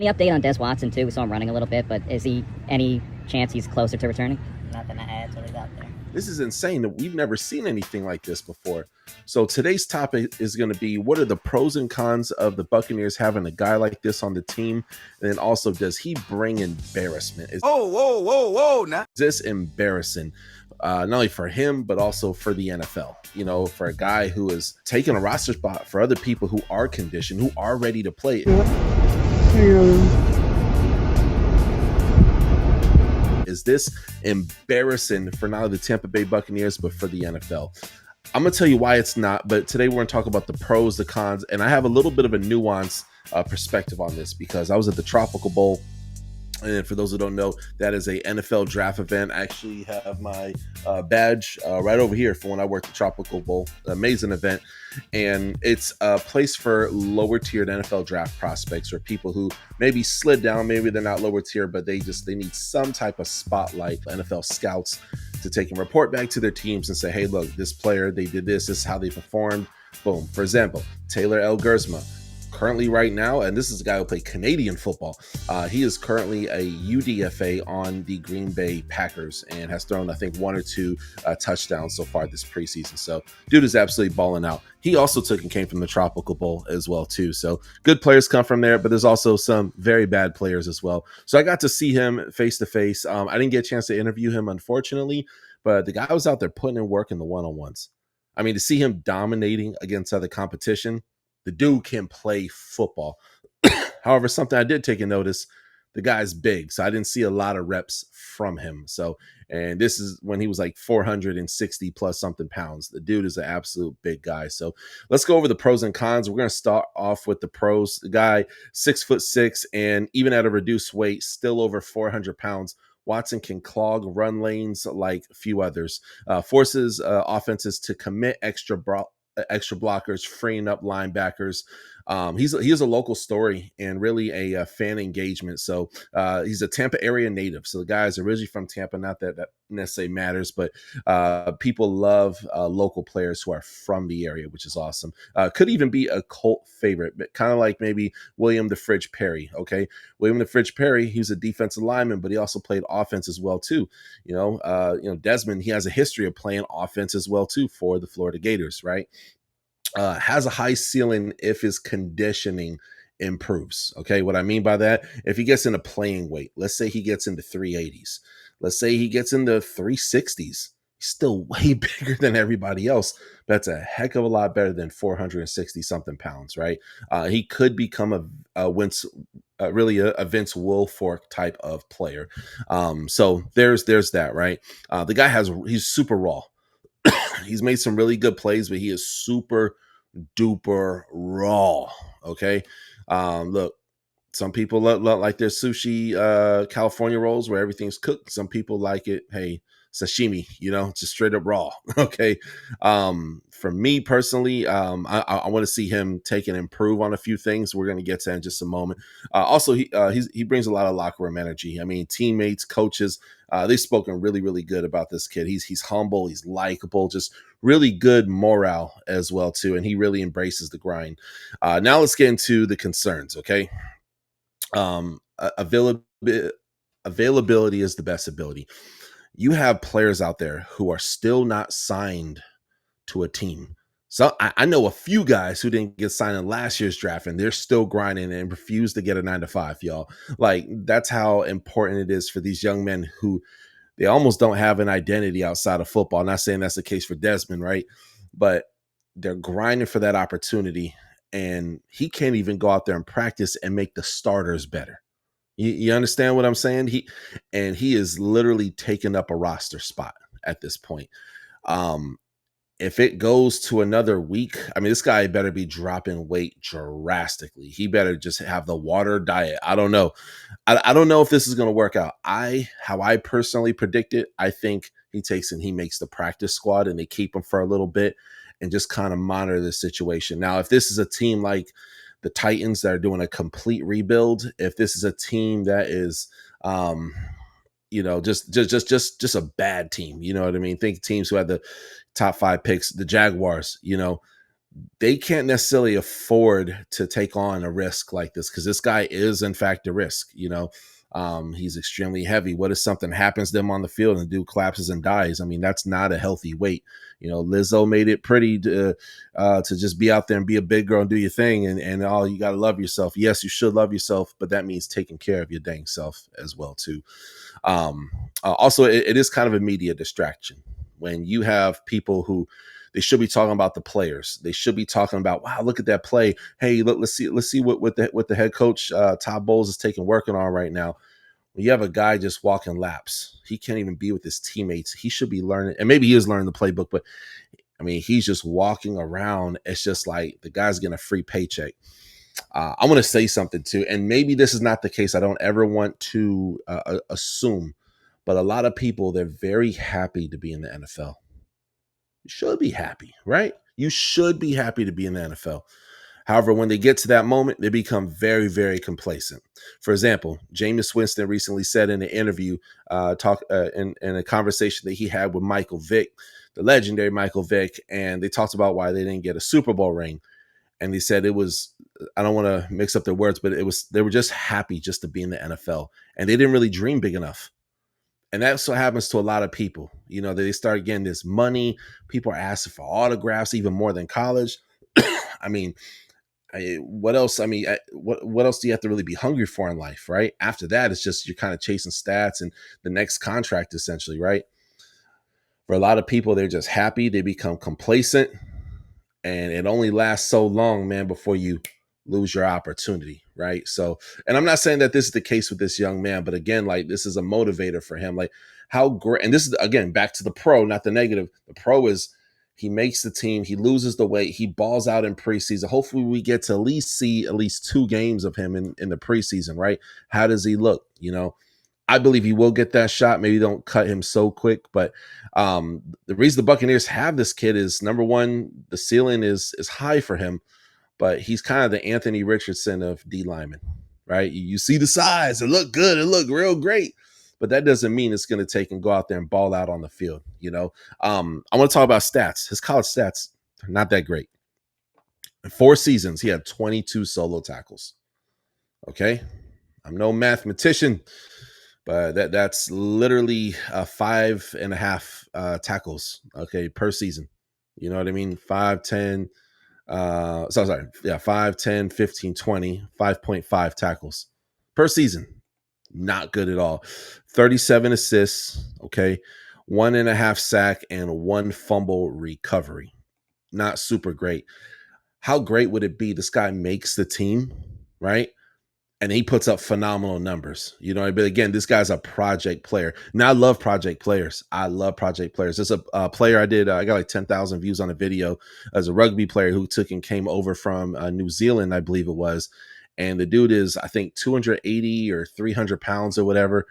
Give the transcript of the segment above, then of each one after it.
Any update on Des Watson too? We saw him running a little bit, but is he any chance he's closer to returning? Nothing to add to what he's out there. This is insane that we've never seen anything like this before. So today's topic is going to be, what are the pros and cons of the Buccaneers having a guy like this on the team? And then also, does he bring embarrassment? Whoa, now. Is this embarrassing? Not only for him, but also for the NFL, you know, for a guy who is taking a roster spot for other people who are conditioned, who are ready to play. Is this embarrassing for not only the Tampa Bay Buccaneers, but for the NFL? I'm going to tell you why it's not, but today we're going to talk about the pros, the cons, and I have a little bit of a nuanced perspective on this because I was at the Tropical Bowl. And for those who don't know, that is a NFL draft event. I actually have my badge right over here for when I worked at Tropical Bowl. Amazing event. And it's a place for lower tiered NFL draft prospects, or people who maybe slid down, maybe they're not lower tier, but they need some type of spotlight. NFL scouts to take and report back to their teams and say, hey, look, this player, they did this is how they performed. Boom. For example, Taylor Elgersma. Currently right now, and this is a guy who played Canadian football. He is currently a UDFA on the Green Bay Packers and has thrown, I think, 1 or 2 touchdowns so far this preseason. So dude is absolutely balling out. He also came from the Tropical Bowl as well too. So good players come from there, but there's also some very bad players as well. So I got to see him face to face. I didn't get a chance to interview him, unfortunately, but the guy was out there putting in work in the one-on-ones. I mean, to see him dominating against other competition, the dude can play football. However, something I did take a notice, the guy's big, so I didn't see a lot of reps from him. So, and this is when he was like 460 plus something pounds. The dude is an absolute big guy. So let's go over the pros and cons. We're going to start off with the pros. The guy, 6'6", and even at a reduced weight, still over 400 pounds. Watson can clog run lanes like few others. Forces offenses to commit extra blockers, freeing up linebackers. He is a local story and really a fan engagement. So he's a Tampa area native. So the guy is originally from Tampa. Not that necessarily matters, but people love local players who are from the area, which is awesome. Could even be a cult favorite, but kind of like maybe William the Fridge Perry. Okay, William the Fridge Perry. He's a defensive lineman, but he also played offense as well too. You know, Desmond. He has a history of playing offense as well too for the Florida Gators, right? Has a high ceiling if his conditioning improves. Okay, what I mean by that, if he gets into playing weight, let's say he gets into 380s, let's say he gets into 360s, he's still way bigger than everybody else. That's a heck of a lot better than 460 something pounds, right? He could become a Vince Wilfork type of player. So there's that, right? The guy he's super raw. He's made some really good plays, but he is super duper raw. Okay. Look, some people like their sushi California rolls where everything's cooked. Some people like it, hey, sashimi, you know, just straight up raw. Okay. For me personally, I want to see him take and improve on a few things. We're going to get to in just a moment. Also, he brings a lot of locker room energy. I mean, teammates, coaches, they've spoken really, really good about this kid. He's humble, he's likable, just really good morale as well too, and he really embraces the grind. Now let's get into the concerns. Okay. Availability is the best ability. You have players out there who are still not signed to a team. So I know a few guys who didn't get signed in last year's draft, and they're still grinding and refuse to get a 9-to-5, y'all. Like, that's how important it is for these young men who they almost don't have an identity outside of football. I'm not saying that's the case for Desmond, right? But they're grinding for that opportunity, and he can't even go out there and practice and make the starters better. You understand what I'm saying? He is literally taking up a roster spot at this point. If it goes to another week, I mean, this guy better be dropping weight drastically. He better just have the water diet. I don't know. I don't know if this is going to work out. How I personally predict it, I think he takes and he makes the practice squad and they keep him for a little bit and just kind of monitor the situation. Now, if this is a team like the Titans that are doing a complete rebuild, if this is a team that is, just a bad team, you know what I mean? Think teams who had the top 5 picks, the Jaguars, you know, they can't necessarily afford to take on a risk like this because this guy is in fact a risk. He's extremely heavy. What if something happens to him on the field and the dude collapses and dies? I mean, that's not a healthy weight. Lizzo made it pretty to just be out there and be a big girl and do your thing, and all, you got to love yourself. Yes, you should love yourself, but that means taking care of your dang self as well too. Also, it is kind of a media distraction when you have people who, they should be talking about the players. They should be talking about, wow, look at that play. Hey, look, let's see what the head coach Todd Bowles is working on right now. When you have a guy just walking laps, he can't even be with his teammates. He should be learning, and maybe he is learning the playbook, but I mean, he's just walking around. It's just like the guy's getting a free paycheck. I want to say something too, and maybe this is not the case. I don't ever want to assume, but a lot of people, they're very happy to be in the NFL. You should be happy, right? You should be happy to be in the NFL. However, when they get to that moment, they become very, very complacent. For example, Jameis Winston recently said in an interview, in a conversation that he had with Michael Vick, the legendary Michael Vick, and they talked about why they didn't get a Super Bowl ring. And he said it was, I don't want to mix up their words, but they were just happy just to be in the NFL, and they didn't really dream big enough. And that's what happens to a lot of people. They start getting this money. People are asking for autographs even more than college. I mean, what else? I mean, what else do you have to really be hungry for in life, right? After that, it's just you're kind of chasing stats and the next contract, essentially, right? For a lot of people, they're just happy. They become complacent. And it only lasts so long, man, before you lose your opportunity, right? So, and I'm not saying that this is the case with this young man, but again, like, this is a motivator for him. Like, how great, and this is, again, back to the pro, not the negative. The pro is he makes the team, he loses the weight, he balls out in preseason. Hopefully we get to at least see at least 2 games of him in the preseason, right? How does he look? I believe he will get that shot. Maybe don't cut him so quick, but the reason the Buccaneers have this kid is, number one, the ceiling is high for him, but he's kind of the Anthony Richardson of D linemen, right? You see the size, it look good, it look real great, but that doesn't mean it's going to take and go out there and ball out on the field. I want to talk about stats. His college stats are not that great. In 4 seasons, he had 22 solo tackles. Okay, I'm no mathematician, but that's literally 5.5 tackles, okay, per season. You know what I mean? 5, 10, 5, 10, 15, 20, 5.5 tackles per season. Not good at all. 37 assists, okay, 1.5 sack and 1 fumble recovery. Not super great. How great would it be? This guy makes the team, right? And he puts up phenomenal numbers, but again, this guy's a project player. Now, I love project players. There's a player I got like 10,000 views on a video as a rugby player who took and came over from New Zealand, I believe it was. And the dude is, I think, 280 or 300 pounds or whatever.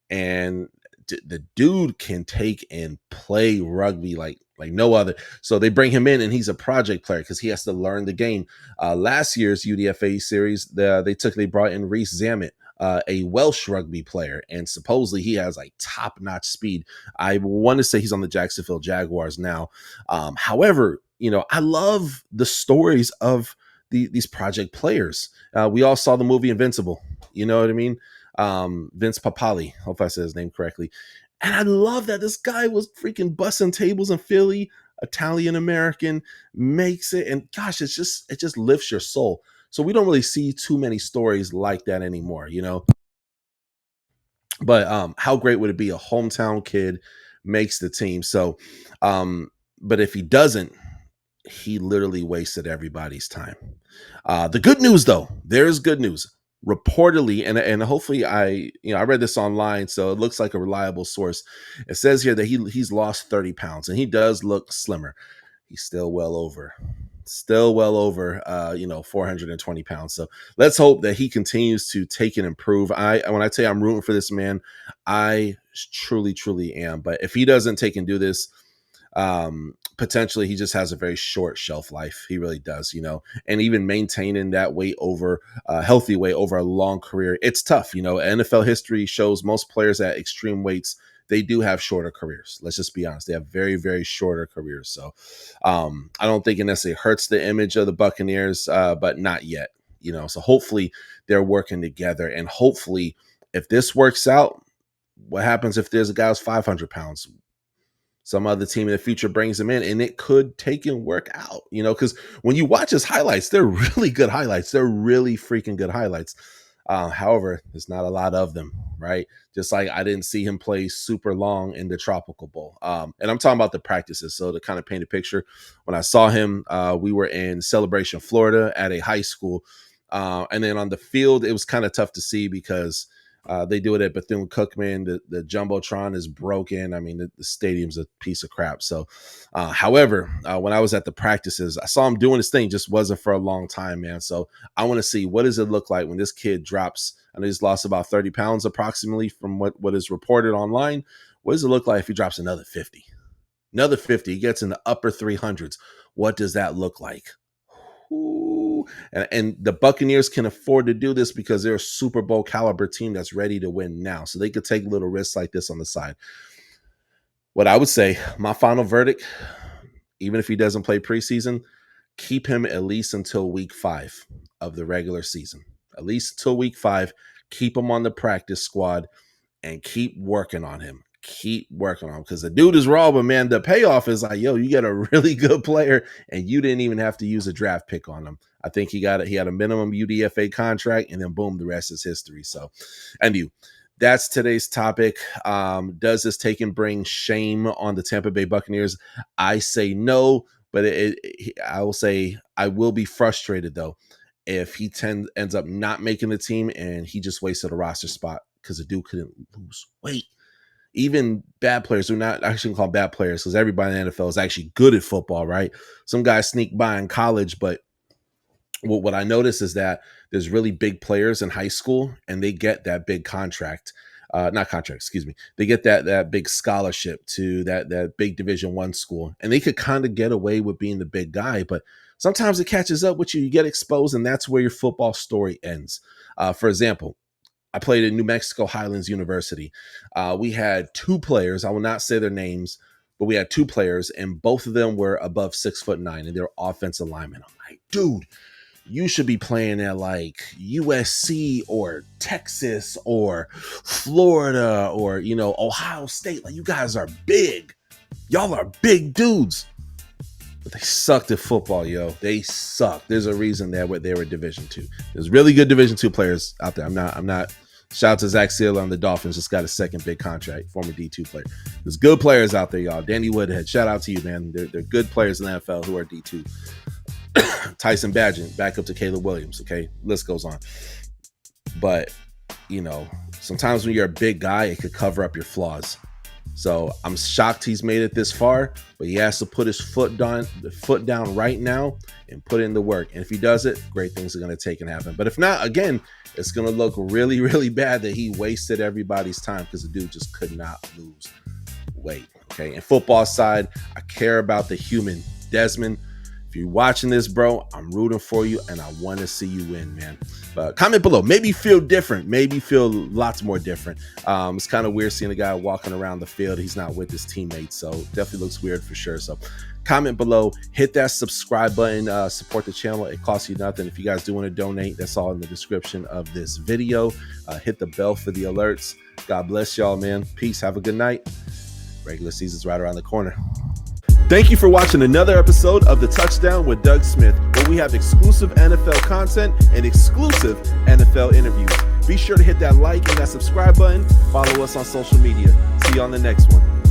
And the dude can take and play rugby like no other. So they bring him in, and he's a project player because he has to learn the game. Last year's UDFA series, they brought in Reece Zammit, a Welsh rugby player, and supposedly he has like top-notch speed. I want to say he's on the Jacksonville Jaguars now. However, I love the stories of these project players. We all saw the movie Invincible. You know what I mean? Vince Papali, hope I said his name correctly. And I love that this guy was freaking busting tables in Philly, Italian American, makes it, and gosh, it just lifts your soul. So we don't really see too many stories like that anymore, But how great would it be? A hometown kid makes the team. So, but if he doesn't, he literally wasted everybody's time. The good news, though, there's good news. Reportedly, and hopefully I read this online, so it looks like a reliable source. It says here that he's lost 30 pounds, and he does look slimmer. He's still well over 420 pounds. So let's hope that he continues to take and improve. When I tell you I'm rooting for this man, I truly, truly am. But if he doesn't take and do this, potentially he just has a very short shelf life. He really does, and even maintaining that weight over healthy weight over a long career, it's tough. NFL history shows most players at extreme weights, they do have shorter careers. Let's just be honest. They have very, very shorter careers. So I don't think it necessarily hurts the image of the Buccaneers, but not yet. So hopefully they're working together. And hopefully if this works out, what happens if there's a guy who's 500 pounds? Some other team in the future brings him in, and it could take and work out, because when you watch his highlights, they're really good highlights. They're really freaking good highlights. However, there's not a lot of them, right? Just like I didn't see him play super long in the Tropical Bowl. And I'm talking about the practices. So to kind of paint a picture, when I saw him, we were in Celebration, Florida at a high school. And then on the field, it was kind of tough to see because they do it at Bethune-Cookman. The Jumbotron is broken. I mean, the stadium's a piece of crap. So, however, when I was at the practices, I saw him doing his thing, just wasn't for a long time, man. So I want to see, what does it look like when this kid drops? I know he's lost about 30 pounds approximately from what is reported online. What does it look like if he drops another 50? Another 50, he gets in the upper 300s. What does that look like? Ooh. And the Buccaneers can afford to do this because they're a Super Bowl caliber team that's ready to win now. So they could take little risks like this on the side. What I would say, my final verdict, even if he doesn't play preseason, keep him at least until week 5 of the regular season. At least until week 5, keep him on the practice squad and keep working on him. Keep working on him because the dude is raw, but man, the payoff is like, yo, you get a really good player and you didn't even have to use a draft pick on him. I think he had a minimum UDFA contract, and then boom, the rest is history. So, and that's today's topic. Does this take and bring shame on the Tampa Bay Buccaneers? I say no, but I will say I will be frustrated though if he ends up not making the team and he just wasted a roster spot because the dude couldn't lose weight. Even bad players who not actually called bad players, because everybody in the NFL is actually good at football, right? Some guys sneak by in college, but what I notice is that there's really big players in high school and they get that big contract, They get that big scholarship to that big Division I school, and they could kind of get away with being the big guy, but sometimes it catches up with you. You get exposed, and that's where your football story ends. For example, I played at New Mexico Highlands University. We had 2 players. I will not say their names, but we had 2 players, and both of them were above 6'9", and they're offensive linemen. I'm like, dude, you should be playing at like USC or Texas or Florida or, Ohio State. Like, you guys are big. Y'all are big dudes. But they sucked at football, yo. They sucked. There's a reason they were Division II. There's really good Division II players out there. I'm not. Shout out to Zach Sealer on the Dolphins. Just got a second big contract, former D2 player. There's good players out there, y'all. Danny Woodhead, shout out to you, man. They're good players in the NFL who are D2. Tyson Badgett, back up to Caleb Williams, okay? List goes on. But, sometimes when you're a big guy, it could cover up your flaws. So I'm shocked he's made it this far, but he has to put his foot down right now and put in the work. And if he does it, great things are going to take and happen. But if not, again, it's going to look really, really bad that he wasted everybody's time because the dude just could not lose weight. Okay. And football side, I care about the human. Desmond, if you're watching this, bro, I'm rooting for you and I want to see you win, man. But comment below. Maybe feel different. Maybe feel lots more different. It's kind of weird seeing a guy walking around the field. He's not with his teammates, so definitely looks weird for sure. So comment below. Hit that subscribe button. Support the channel. It costs you nothing. If you guys do want to donate, that's all in the description of this video. Hit the bell for the alerts. God bless y'all, man. Peace. Have a good night. Regular season's right around the corner. Thank you for watching another episode of The Touchdown with Doug Smith, where we have exclusive NFL content and exclusive NFL interviews. Be sure to hit that like and that subscribe button. Follow us on social media. See you on the next one.